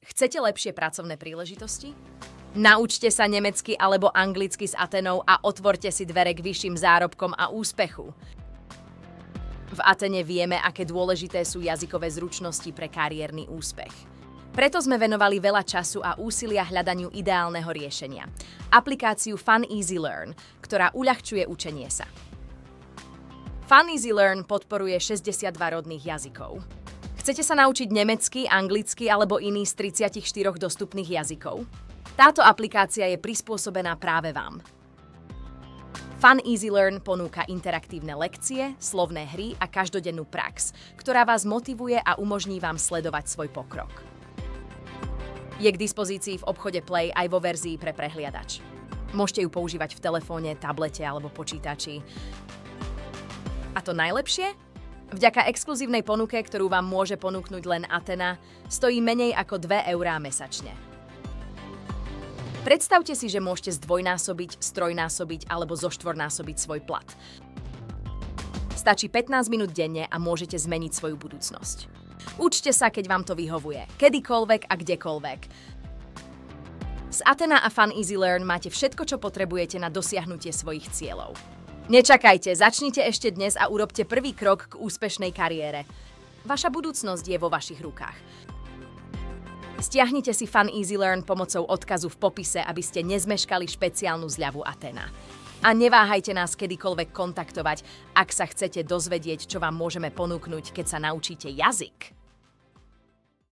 Chcete lepšie pracovné príležitosti? Naučte sa nemecky alebo anglicky s Atenou a otvorte si dvere k vyšším zárobkom a úspechu. V Atene vieme, aké dôležité sú jazykové zručnosti pre kariérny úspech. Preto sme venovali veľa času a úsilia hľadaniu ideálneho riešenia. Aplikáciu Fun Easy Learn, ktorá uľahčuje učenie sa. Fun Easy Learn podporuje 62 rodných jazykov. Chcete sa naučiť nemecky, anglicky alebo iný z 34 dostupných jazykov? Táto aplikácia je prispôsobená práve vám. Fun Easy Learn ponúka interaktívne lekcie, slovné hry a každodennú prax, ktorá vás motivuje a umožní vám sledovať svoj pokrok. Je k dispozícii v obchode Play aj vo verzii pre prehliadač. Môžete ju používať v telefóne, tablete alebo počítači. A to najlepšie? Vďaka exkluzívnej ponuke, ktorú vám môže ponúknuť len Atena, stojí menej ako 2 eurá mesačne. Predstavte si, že môžete zdvojnásobiť, strojnásobiť alebo zoštvornásobiť svoj plat. Stačí 15 minút denne a môžete zmeniť svoju budúcnosť. Učte sa, keď vám to vyhovuje, kedykoľvek a kdekoľvek. Z Atena a Fun Easy Learn máte všetko, čo potrebujete na dosiahnutie svojich cieľov. Nečakajte, začnite ešte dnes a urobte prvý krok k úspešnej kariére. Vaša budúcnosť je vo vašich rukách. Stiahnite si Fun Easy Learn pomocou odkazu v popise, aby ste nezmeškali špeciálnu zľavu Atena. A neváhajte nás kedykoľvek kontaktovať, ak sa chcete dozvedieť, čo vám môžeme ponúknuť, keď sa naučíte jazyk.